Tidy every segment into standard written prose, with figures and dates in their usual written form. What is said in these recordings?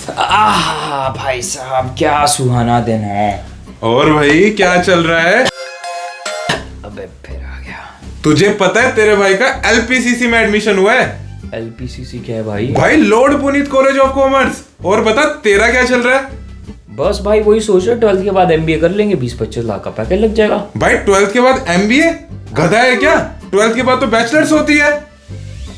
भाई साहब क्या सुहाना दिन है। और भाई क्या चल रहा है? अबे फिर आ गया। तुझे पता है तेरे भाई का एलपीसीसी में एडमिशन हुआ है? एलपीसीसी क्या है भाई? भाई Lord Puneet college of commerce. और बता तेरा क्या चल रहा है? बस भाई वही सोच रहे 12th के बाद एमबीए कर लेंगे, 20-25 लाख का पैकेज लग जाएगा। भाई 12th के बाद एमबीए? गधा है क्या? 12th के बाद तो बैचलर्स होती है।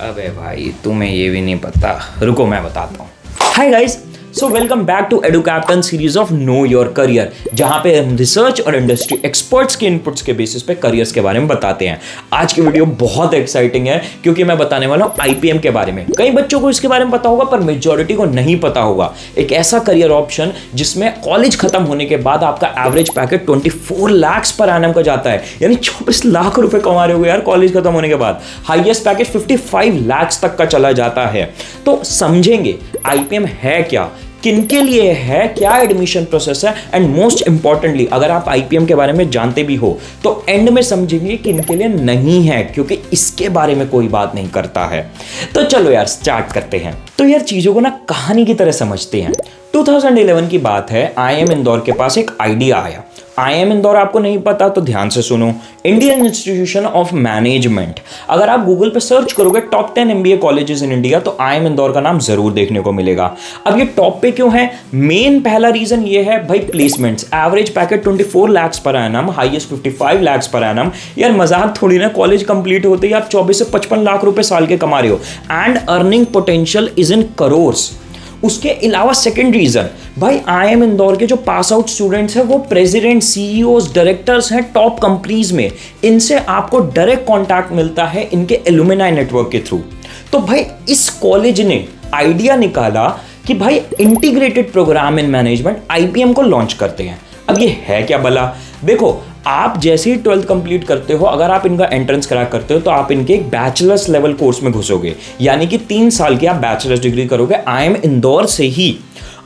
अबे भाई तुम्हें ये भी नहीं पता, रुको मैं बताता हूँ। Hi guys, so welcome back to EduCaptain series of know your career, जहां पे हम रिसर्च और इंडस्ट्री एक्सपर्ट्स के इनपुट्स के बेसिस पे करियर्स के बारे में बताते हैं। आज की वीडियो बहुत एक्साइटिंग है क्योंकि मैं बताने वाला हूं आईपीएम के बारे में। कई बच्चों को इसके बारे में पता होगा पर मेजॉरिटी को नहीं पता होगा। एक ऐसा करियर ऑप्शन जिसमें कॉलेज खत्म होने के बाद आपका average package 24 lakh per annum का जाता है, यानी 24 लाख रुपए कमा रहे हो यार कॉलेज खत्म होने के बाद। हाईएस्ट पैकेज 55 लाख तक का चला जाता है। तो समझेंगे आईपीएम है क्या, किनके लिए है, क्या एडमिशन प्रोसेस है, एंड मोस्ट इंपॉर्टेंटली अगर आप आईपीएम के बारे में जानते भी हो तो एंड में समझेंगे कि इनके लिए नहीं है, क्योंकि इसके बारे में कोई बात नहीं करता है। तो चलो यार स्टार्ट करते हैं। तो यार चीजों को ना कहानी की तरह समझते हैं। 2011 की बात है, आईएम इंदौर के पास एक आइडिया आया। आईएम इंदौर आपको नहीं पता तो ध्यान से सुनो, इंडियन इंस्टीट्यूशन ऑफ मैनेजमेंट। अगर आप गूगल पे सर्च करोगे top 10 MBA colleges in India तो आईएम इंदौर का नाम जरूर देखने को मिलेगा। अब ये टॉप पे क्यों है? मेन पहला रीजन ये है भाई placements. Average package 24 lakh per annum, highest 55 lakh per annum. यार मजाक थोड़ी ना, कॉलेज कंप्लीट होते ही आप 24 से 55 लाख रुपए साल के कमा रहे हो and earning potential is in crores. उसके अलावा सेकंड रीजन, भाई आईएम इंदौर के जो पास आउट स्टूडेंट्स हैं वो प्रेसिडेंट, सीईओज, डायरेक्टर्स हैं टॉप कंपनीज में। इनसे आपको डायरेक्ट कांटेक्ट मिलता है इनके एलुमनाई नेटवर्क के थ्रू। तो भाई इस कॉलेज ने आइडिया निकाला कि भाई integrated programme in management IPM को लॉन्च करते हैं। अब ये है क्या भला? देखो आप जैसे ही 12th कंप्लीट करते हो, अगर आप इनका एंट्रेंस क्रैक करते हो तो आप इनके एक बैचलर्स लेवल कोर्स में घुसोगे, यानी कि 3 साल की आप बैचलर्स डिग्री करोगे आईएम इंदौर से ही।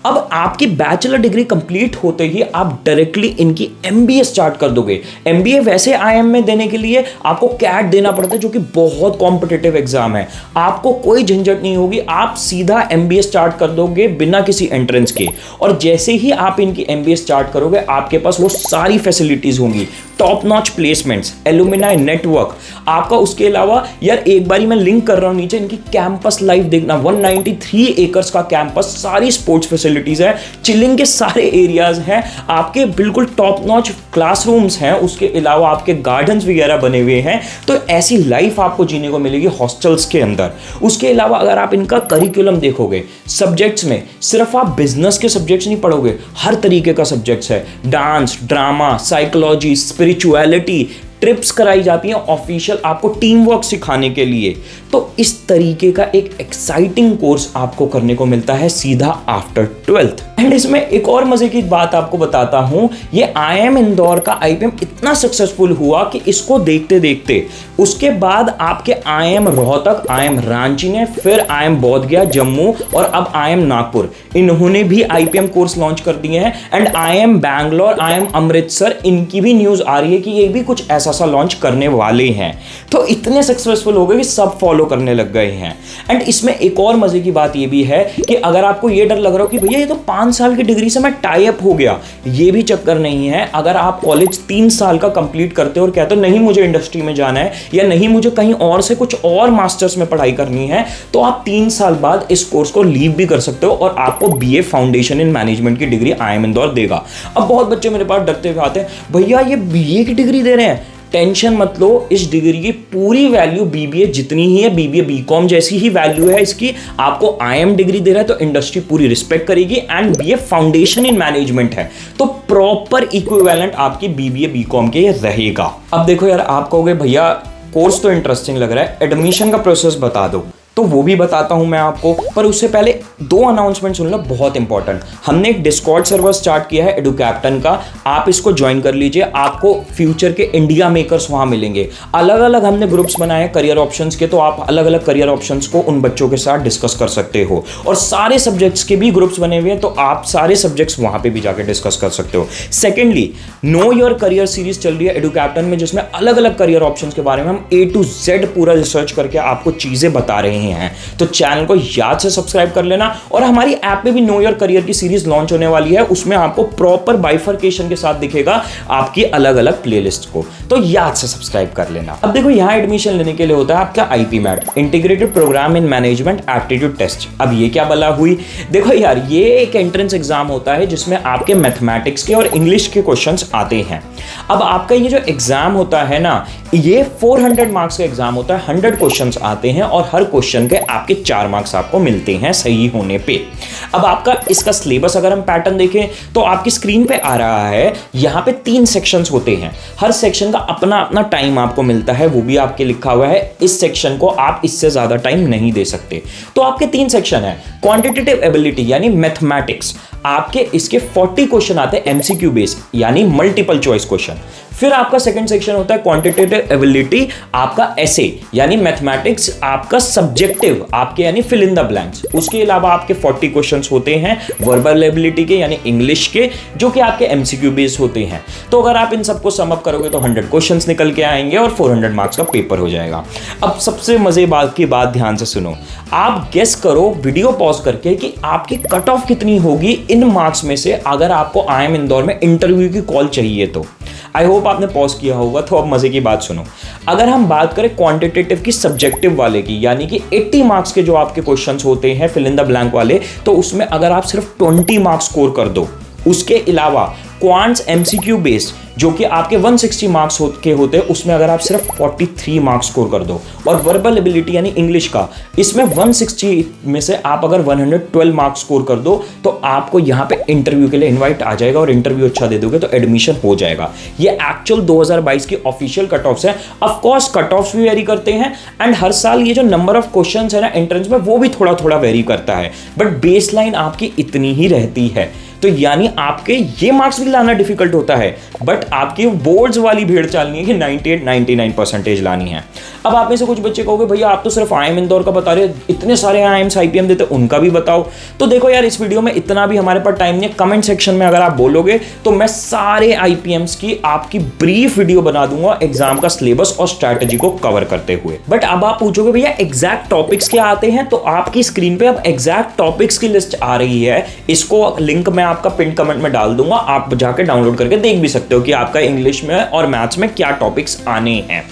अब आपकी बैचलर डिग्री कंप्लीट होते ही आप डायरेक्टली इनकी एमबीए स्टार्ट कर दोगे। एमबीए वैसे आईएम में देने के लिए आपको कैट देना पड़ता है जो कि बहुत कॉम्पिटिटिव एग्जाम है। आपको कोई झंझट नहीं होगी, आप सीधा एमबीए स्टार्ट कर दोगे बिना किसी एंट्रेंस के। और जैसे ही आप इनकी एमबीए स्टार्ट करोगे आपके पास वो सारी फैसिलिटीज होंगी, top notch placements, alumni network आपका। उसके अलावा यार एक बारी मैं लिंक कर रहा हूं नीचे, इनकी कैंपस लाइफ देखना। 193 एकर्स का कैंपस, सारी स्पोर्ट्स फैसिलिटीज है, चिलिंग के सारे एरियाज हैं आपके, बिल्कुल टॉप नॉच क्लासरूम्स हैं। उसके अलावा आपके गार्डन्स वगैरह बने हुए हैं। तो ऐसी लाइफ आपको जीने को मिलेगी हॉस्टल्स के अंदर। उसके अलावा अगर आप इनका करिकुलम देखोगे, सब्जेक्ट्स में सिर्फ आप बिजनेस के सब्जेक्ट्स नहीं पढ़ोगे, हर तरीके का सब्जेक्ट्स है। Dance, drama, psychology, spirituality, trips कराई जाती हैं ऑफिशियल आपको टीम वर्क सिखाने के लिए। तो इस तरीके का एक एक्साइटिंग कोर्स आपको करने को मिलता है सीधा आफ्टर 12th। एंड इसमें एक और मजे की बात आपको बताता हूं, ये आईएम इंदौर का आईपीएम इतना सक्सेसफुल हुआ कि इसको देखते देखते उसके बाद आपके आईएम रोहतक, आईएम रांची ने, फिर आईएम बोध गया जम्मू और अब आईएम नागपुर, इन्होंने भी आईपीएम कोर्स लॉन्च कर दिए हैं। And IIM Bangalore, IIM Amritsar, इनकी भी न्यूज आ रही है कि ये भी कुछ ऐसा लॉन्च करने वाले हैं। तो इतने सक्सेसफुल हो गए कि सब फॉलो करने लग गए हैं। एंड इसमें एक और मजे की बात ये भी है कि अगर आपको ये डर लग रहा हो कि भैया ये तो 5 साल की डिग्री से मैं टाई अप हो गया, ये भी चक्कर नहीं है। अगर आप कॉलेज 3 साल का कंप्लीट करते हो और कहते हो नहीं मुझे इंडस्ट्री में जाना है या नहीं मुझे कहीं और से कुछ और मास्टर्स में पढ़ाई करनी है, तो आप 3 साल बाद इस कोर्स को लीव भी कर सकते हो और आपको बीए फाउंडेशन इन मैनेजमेंट की डिग्री आईएम इंदौर देगा। अब बहुत बच्चे मेरे पास डरते हुए आते हैं, भैया ये बीए की डिग्री दे रहे हैं। टेंशन मत लो, इस डिग्री की पूरी वैल्यू बीबीए जितनी ही है, बीबीए बीकॉम जैसी ही वैल्यू है इसकी। आपको आईएम डिग्री दे रहा है तो इंडस्ट्री पूरी रिस्पेक्ट करेगी। And BA foundation in management है तो प्रॉपर इक्विवेलेंट आपकी बीबीए बीकॉम के रहेगा। अब देखो यार, आप कहोगे भैया कोर्स तो इंटरेस्टिंग लग रहा है, एडमिशन का प्रोसेस बता दो, तो वो भी बताता हूं मैं आपको। पर उससे पहले 2 अनाउंसमेंट सुन लो, बहुत इंपॉर्टेंट। हमने एक डिस्कॉर्ड सर्वर स्टार्ट किया है एडुकैप्टन का, आप इसको ज्वाइन कर लीजिए। आपको फ्यूचर के इंडिया मेकर्स वहां मिलेंगे। अलग अलग हमने ग्रुप्स बनाए करियर ऑप्शंस के, तो आप अलग अलग करियर ऑप्शंस को उन बच्चों के साथ डिस्कस कर सकते हो। और सारे सब्जेक्ट्स के भी ग्रुप्स बने हुए हैं, तो आप सारे सब्जेक्ट्स वहां पे भी जाकर डिस्कस कर सकते हो। Secondly, no your career series चल रही है एडुकैप्टन में, जिसमें अलग अलग करियर ऑप्शंस के बारे में हम A to Z पूरा रिसर्च करके आपको चीजें बता रहे रहे हैं तो चैनल को याद से सब्सक्राइब कर लेना। और हमारी ऐप में भी नो योर करियर की सीरीज लॉन्च होने वाली है, उसमें आपको प्रॉपर बाइफर्केशन के साथ दिखेगा आपकी अलग अलग प्लेलिस्ट को, तो याद से सब्सक्राइब कर लेना। अब देखो यहाँ एडमिशन लेने के लिए होता है आपका IPMAT, integrated programme in management aptitude test. अब ये क्या बला हुई, देखो यार ये एक एंट्रेंस एग्जाम होता है जिसमें आपके मैथमेटिक्स के और इंग्लिश के क्वेश्चंस आते हैं। अब आपका ये जो एग्जाम होता है ना, ये 400 मार्क्स का एग्जाम होता है, 100 क्वेश्चंस आते हैं और हर क्वेश्चन के आपके 4 मार्क्स आपको मिलते हैं सही होने पे। अब आपका इसका सिलेबस अगर हम पैटर्न देखें तो आपकी स्क्रीन पे आ रहा है, यहाँ पे 3 सेक्शंस होते हैं, हर सेक्शन का अपना अपना टाइम आपको मिलता है, वो भी आपके लिखा हुआ है। इस सेक्शन को आप इससे ज्यादा टाइम नहीं दे सकते। तो आपके 3 सेक्शन है, क्वांटिटेटिव एबिलिटी यानी मैथमेटिक्स, आपके इसके 40 क्वेश्चन आते हैं MCQ बेस यानी मल्टीपल चॉइस क्वेश्चन। फिर आपका सेकंड सेक्शन होता है क्वांटिटेटिव एबिलिटी, आपका ऐसे यानी मैथमेटिक्स आपका सब्जेक्टिव आपके यानी फिल इन द ब्लैंक्स। उसके अलावा आपके 40 क्वेश्चंस होते हैं वर्बल एबिलिटी के यानी इंग्लिश के, जो कि आपके MCQ बेस होते हैं। तो अगर आप इन सबको सम अप करोगे तो 100 क्वेश्चंस निकल के आएंगे और 400 मार्क्स का पेपर हो जाएगा। अब सबसे मजेदार की बात ध्यान से सुनो, आप गेस करो वीडियो पॉज करके कि आपकी कट ऑफ कितनी होगी इन मार्क्स में से अगर आपको IIM इंदौर में इंटरव्यू की कॉल चाहिए तो। आई होप आपने पॉज किया होगा। तो अब मजे की बात सुनो, अगर हम बात करें क्वांटिटेटिव की सब्जेक्टिव वाले की यानी कि 80 मार्क्स के जो आपके क्वेश्चंस होते हैं फिल इन द ब्लैंक वाले, तो उसमें अगर आप सिर्फ 20 मार्क्स स्कोर कर दो, उसके अलावा क्वांट्स MCQ बेस्ड जो कि आपके 160 मार्क्स के होते हैं, उसमें अगर आप सिर्फ 43 मार्क्स स्कोर कर दो, और वर्बल एबिलिटी यानी इंग्लिश का इसमें 160 में से आप अगर 112 मार्क्स स्कोर कर दो तो आपको यहाँ पे इंटरव्यू के लिए इनवाइट आ जाएगा, और इंटरव्यू अच्छा दे दोगे तो एडमिशन हो जाएगा। ये एक्चुअल 2022 की ऑफिशियल कट ऑफ्स है। ऑफ कोर्स कट ऑफ्स भी वेरी करते हैं, एंड हर साल ये जो नंबर ऑफ क्वेश्चंस है ना एंट्रेंस में, वो भी थोड़ा थोड़ा वेरी करता है, बट बेस लाइन आपकी इतनी ही रहती है। तो यानी आपके ये मार्क्स भी लाना डिफिकल्ट होता है, बट आपकी बोर्ड्स वाली भेड़ चालनी है कि 98-99% लानी है। अब आप में से कुछ बच्चे कहोगे भैया आप तो सिर्फ IIM इंदौर का बता रहे हो, इतने सारे IIMs IPM देते उनका भी बताओ। तो देखो यार इस वीडियो में इतना भी हमारे पास टाइम नहीं है, कमेंट सेक्शन में अगर आप बोलोगे तो मैं सारे IPMs की आपकी ब्रीफ वीडियो बना दूंगा एग्जाम का सिलेबस और स्ट्रैटेजी को कवर करते हुए। बट अब आप पूछोगे भैया एग्जैक्ट टॉपिक्स क्या आते हैं, तो आपकी स्क्रीन पे अब एग्जैक्ट टॉपिक्स की लिस्ट आ रही है। इसको लिंक मैं आपका पिन कमेंट में डाल दूंगा, आप जाके डाउनलोड करके देख भी सकते हो कि आपका इंग्लिश में और मैथ्स में क्या टॉपिक्स आने हैं।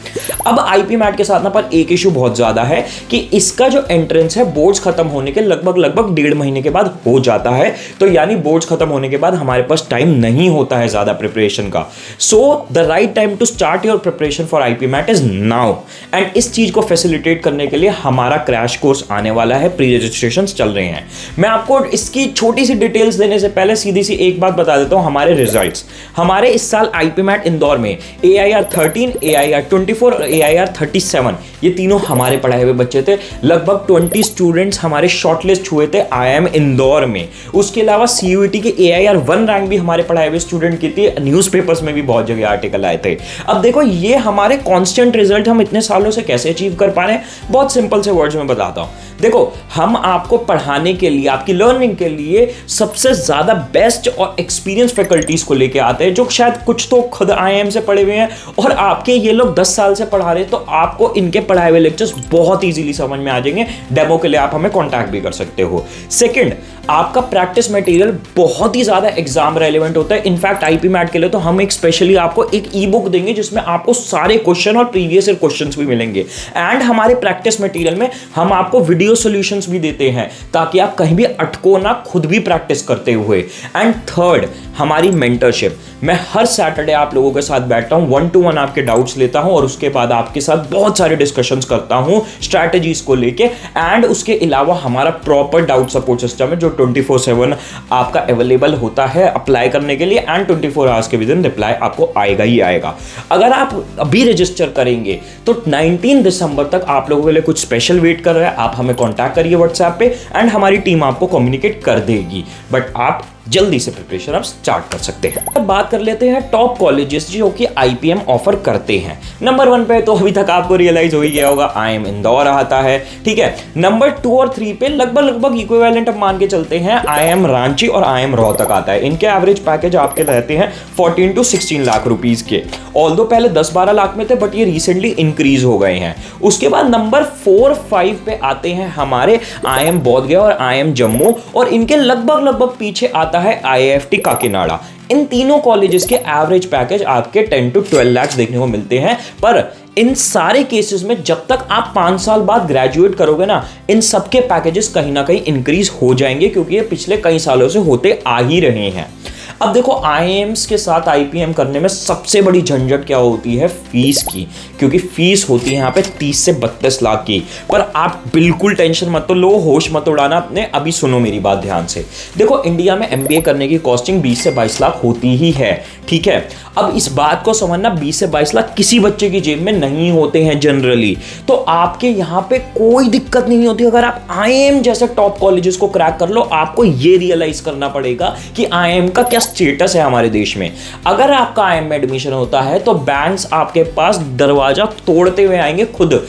अब IPMAT के साथ ना पर एक इशू बहुत ज्यादा है कि इसका जो एंट्रेंस है बोर्ड्स खत्म होने के लगभग 1.5 महीने के बाद हो जाता है। तो यानी बोर्ड्स खत्म होने के बाद हमारे पास टाइम नहीं होता है ज्यादा प्रिपरेशन का। So the right time to start your preparation for IPMAT is now. And इस चीज को फैसिलिटेट करने के लिए हमारा क्रैश कोर्स आने वाला है, प्री रजिस्ट्रेशन चल रहे हैं। मैं आपको इसकी छोटी सी डिटेल्स देने से पहले सीधी सी एक बात बता देता हूं, हमारे रिजल्ट्स। हमारे इस साल IPMAT इंदौर में AIR 13, AIR 24 और AIR 37 ये तीनों हमारे पढ़ाए हुए बच्चे थे। लगभग 20 स्टूडेंट्स हमारे शॉर्टलिस्ट हुए थे IIM इंदौर में। उसके अलावा CUET के AIR 1 रैंक भी हमारे पढ़ाए हुए स्टूडेंट की थी, न्यूज़पेपर्स में भी बहुत जगह आर्टिकल आए थे। अब देखो ये हमारे कांस्टेंट रिजल्ट हम इतने सालों से कैसे अचीव कर पा रहे हैं, बहुत सिंपल से वर्ड्स में बताता हूं। देखो हम आपको पढ़ाने के लिए, आपकी लर्निंग के लिए सबसे ज्यादा बेस्ट और एक्सपीरियंस फैकल्टीज को लेके आते हैं, जो शायद कुछ तो खुद IIM से पढ़े हुए हैं और आपके ये लोग 10 साल से पढ़ा रहे हैं, तो आपको इनके पढ़ाए हुए लेक्चर्स बहुत इजीली समझ में आ जाएंगे। डेमो के लिए आप हमें कांटेक्ट भी कर सकते हो। सेकंड, आपका प्रैक्टिस मटेरियल बहुत ही ज्यादा एग्जाम रेलेवेंट होता है। इनफैक्ट IPMAT के लिए तो हम एक स्पेशली आपको एक ई बुक देंगे जिसमें आपको सारे क्वेश्चन और प्रीवियस ईयर क्वेश्चंस भी मिलेंगे। एंड हमारे प्रैक्टिस मटेरियल में हम आपको वीडियो सॉल्यूशंस भी देते हैं ताकि आप कहीं भी अटको ना, खुद भी प्रैक्टिस करते हुए। एंड थर्ड, हमारी मेंटरशिप। मैं हर सैटरडे आप लोगों के साथ बैठता हूं, 1-to-1 आपके डाउट्स लेता हूं और उसके बाद आपके साथ बहुत सारे डिस्कशंस करता हूं स्ट्रैटेजीज को लेके। एंड उसके अलावा हमारा प्रॉपर डाउट सपोर्ट सिस्टम है जो 24/7 आपका अवेलेबल होता है अप्लाई करने के लिए, एंड 24 आवर्स के विद इन रिप्लाई आपको आएगा ही आएगा। अगर आप अभी रजिस्टर करेंगे तो 19 दिसंबर तक आप लोगों के लिए कुछ स्पेशल वेट कर रहा है। आप हमें कॉन्टैक्ट करिए व्हाट्सएप पे एंड हमारी टीम आपको कम्युनिकेट कर देगी। बट आप जल्दी से प्रिपरेशन आप स्टार्ट कर सकते हैं। अब बात कर लेते हैं टॉप कॉलेजेस जो कि आईपीएम ऑफर करते हैं। नंबर 1 पे तो अभी तक आपको रियलाइज हो ही गया होगा, IIM इंदौर आता है, ठीक है। नंबर 2 और 3 पे लगभग इक्विवेलेंट अब मान के चलते हैं, IIM रांची और IIM रोहतक आता है। इनके एवरेज पैकेज आपके रहते हैं 14 to 16 लाख रुपीज के। ऑल्दो पहले 10-12 लाख में थे बट ये रिसेंटली इंक्रीज हो गए हैं। उसके बाद नंबर 4-5 पे आते हैं हमारे IIM बोधगया और IIM जम्मू, और इनके लगभग पीछे आता है IIFT काकीनाडा। इन तीनों कॉलेजेस के एवरेज पैकेज आपके 10 to 12 लाख देखने को मिलते हैं। पर इन सारे केसेस में जब तक आप 5 साल बाद ग्रेजुएट करोगे ना, इन सबके पैकेजेस कहीं ना कहीं इंक्रीज हो जाएंगे, क्योंकि ये पिछले कई सालों से होते आ ही रहे हैं। अब देखो, IIMs के साथ IPM करने में सबसे बड़ी झंझट क्या होती है? फीस की, क्योंकि फीस होती है यहाँ पे 30 से 32 लाख की। पर आप बिल्कुल टेंशन मत लो, होश मत उड़ाना अपने, अभी सुनो मेरी बात ध्यान से। देखो, इंडिया में MBA करने की कॉस्टिंग 20 से 22 लाख होती ही है, ठीक है। अब इस बात को समझना, 20 से 22 लाख किसी बच्चे की जेब में नहीं होते हैं जनरली। तो आपके यहाँ पे कोई दिक्कत नहीं होती अगर आप IIM जैसे टॉप कॉलेजेस को क्रैक कर लो। आपको ये रियलाइज करना पड़ेगा कि IIM का क्या स्टेटस है हमारे देश में। अगर आपका IIM में एडमिशन होता है तो बैंक्स आपके पास दरवाजा तोड़ते हुए आएंगे खुद।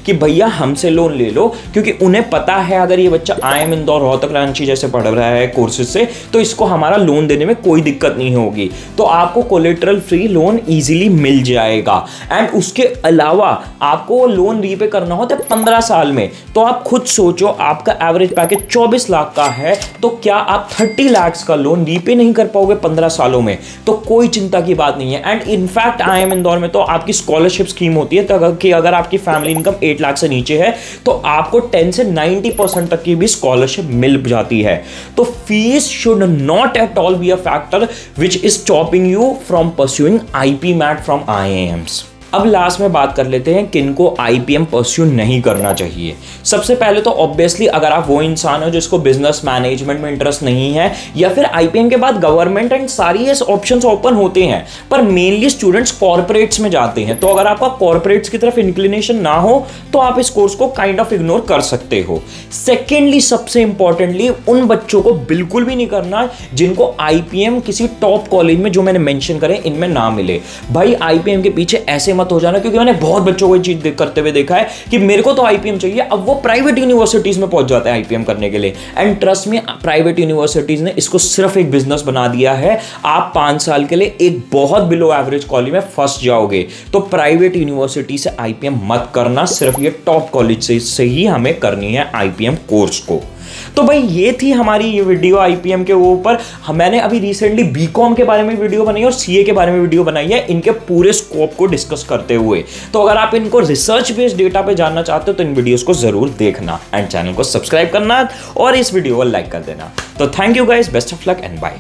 कि भैया हमसे लोन ले लो, क्योंकि उन्हें पता है अगर ये बच्चा IIM इंदौर रोहतक रांची जैसे पढ़ रहा है कोर्सेज से, तो इसको हमारा लोन देने में कोई दिक्कत नहीं होगी। तो आपको कोलेटरल फ्री लोन इजीली मिल जाएगा। एंड उसके अलावा आपको लोन रीपे करना होता है 15 साल में। तो आप खुद सोचो, आपका एवरेज पैकेज 24 लाख का है, तो क्या आप 30 लाख का लोन रीपे नहीं कर पाओगे 15 सालों में? तो कोई चिंता की बात नहीं है। एंड इनफैक्ट IIM इंदौर में तो आपकी स्कॉलरशिप स्कीम होती है, तो कि अगर आपकी फैमिली इनकम 8 लाख से नीचे है तो आपको 10 से 90% तक की भी स्कॉलरशिप मिल जाती है। तो fees should not at all be a factor which is stopping you from pursuing IP MAT from IIMs। अब लास्ट में बात कर लेते हैं किनको IPM परस्यू नहीं करना चाहिए। सबसे पहले तो ऑब्वियसली अगर आप वो इंसान हो जिसको बिजनेस मैनेजमेंट में इंटरेस्ट नहीं है, या फिर IPM के बाद गवर्नमेंट एंड सारी ये ऑप्शंस ओपन होते हैं, पर मेनली स्टूडेंट्स कॉर्पोरेट्स में जाते हैं। तो अगर आपका कॉर्पोरेट्स की तरफ इंक्लिनेशन ना हो तो आप इस कोर्स को काइंड ऑफ इग्नोर कर सकते हो। सेकेंडली, सबसे इंपॉर्टेंटली, उन बच्चों को बिल्कुल भी नहीं करना जिनको IPM किसी टॉप कॉलेज में जो मैंने मेंशन करे इनमें ना मिले। भाई IPM के पीछे ऐसे मत हो जाना, क्योंकि मैंने बहुत बच्चों को ये चीज करते हुए देखा है कि मेरे को तो IPM चाहिए, अब वो प्राइवेट यूनिवर्सिटीज में पहुंच जाते हैं IPM करने के लिए। एंड ट्रस्ट में, प्राइवेट यूनिवर्सिटीज ने इसको सिर्फ एक बिजनेस बना दिया है। आप 5 साल के लिए एक बहुत बिलो एवरेज कॉलेज में फंस जाओगे। तो प्राइवेट यूनिवर्सिटी से IPM मत करना, सिर्फ ये टॉप कॉलेज से ही हमें करनी है IPM कोर्स को। तो भाई ये थी हमारी ये वीडियो IPM के ऊपर। मैंने अभी रिसेंटली BCom के बारे में वीडियो बनाई और CA के बारे में वीडियो बनाई है, इनके पूरे स्कोप को डिस्कस करते हुए। तो अगर आप इनको रिसर्च बेस्ड डेटा पे जानना चाहते हो तो इन वीडियोस को जरूर देखना एंड चैनल को सब्सक्राइब करना और इस वीडियो को लाइक कर देना। तो thank you guys, best of luck and bye.